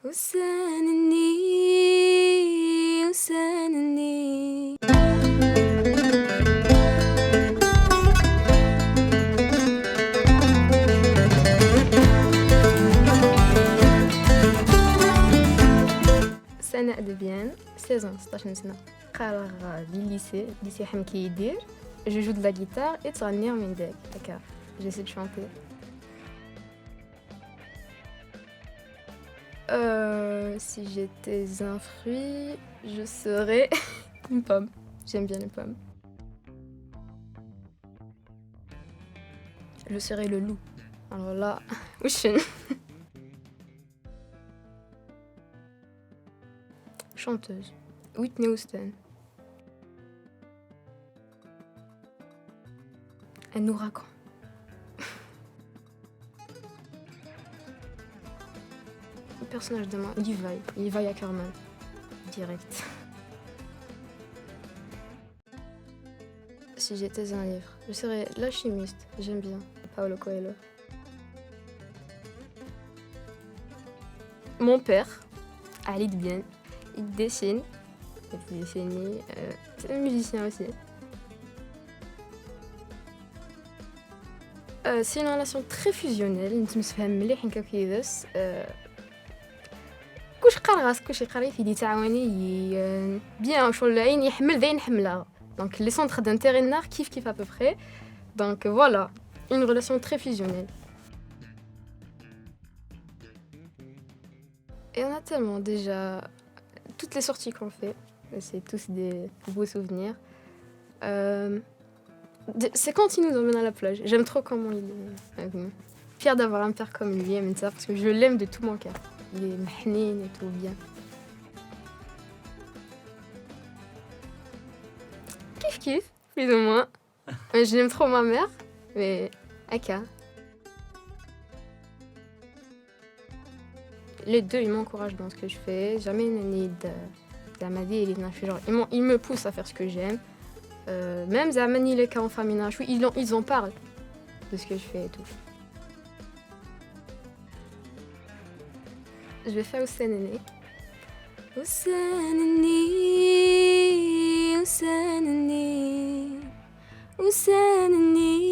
وسانني وسانني. سنة أدبيان 16 سنة قرر lycée حمكي يدير je joue de la guitare et تغني من داك هكا j'essaie de chanter. Si j'étais un fruit, je serais une pomme. J'aime bien les pommes. Je serais le loup. Alors là, وش chanteuse. Whitney Houston. Un ouragan. Le personnage de moi, Levi Ackerman. Direct. Si j'étais un livre, je serais l'alchimiste. J'aime bien. Paulo Coelho. Mon père, Ali Dbien, il dessine. C'est un musicien aussi. C'est une relation très fusionnelle. نتفاهم مليح هكا كيدس. كلشي قال راسك كلشي قري في دي تعاوني بيان شغل عين يحمل ذا نحملها. Donc les centres d'intérêt nar kiff à peu près. Donc voilà, une relation très fusionnelle. Et on a tellement déjà toutes les sorties qu'on fait, c'est tous des beaux souvenirs. C'est quand il nous emmène à la plage. J'aime trop comment il est. Fière d'avoir un père comme lui, ça, parce que je l'aime de tout mon cœur. Il est mahnin et tout bien. Kiff, plus ou moins. Je l'aime trop ma mère, mais Aka. Les deux, ils m'encouragent dans ce que je fais. Jamais une année ils me poussent à faire ce que j'aime. Même Zamani les cas en famille, ils en parlent de ce que je fais et tout. Je vais faire Oussanani. Oussanani, Oussanani, Oussanani,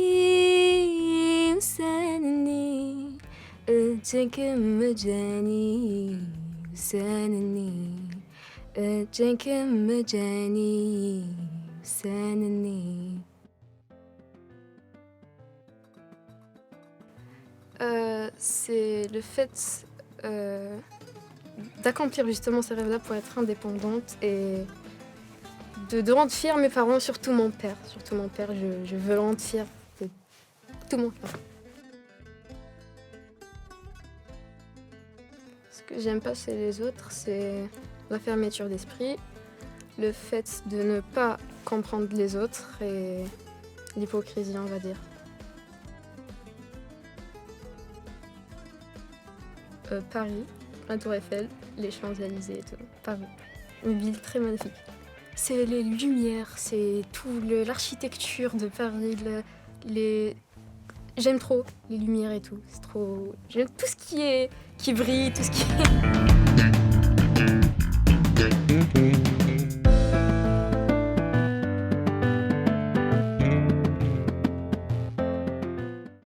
Oussanani, أجاك مجاني وسانني أجاك مجاني وسانني. C'est le fait d'accomplir justement ces rêves-là pour être indépendante et de rendre fiers mes parents, surtout mon père. Je veux le rendre fier de tout mon cœur. Ce que j'aime pas chez les autres, c'est la fermeture d'esprit, le fait de ne pas comprendre les autres et l'hypocrisie, on va dire. Paris, la Tour Eiffel, les Champs-Élysées et tout. Paris, une ville très magnifique. C'est les lumières, c'est tout l'architecture de Paris, j'aime trop les lumières et tout. C'est trop. J'aime tout ce qui brille, tout ce qui.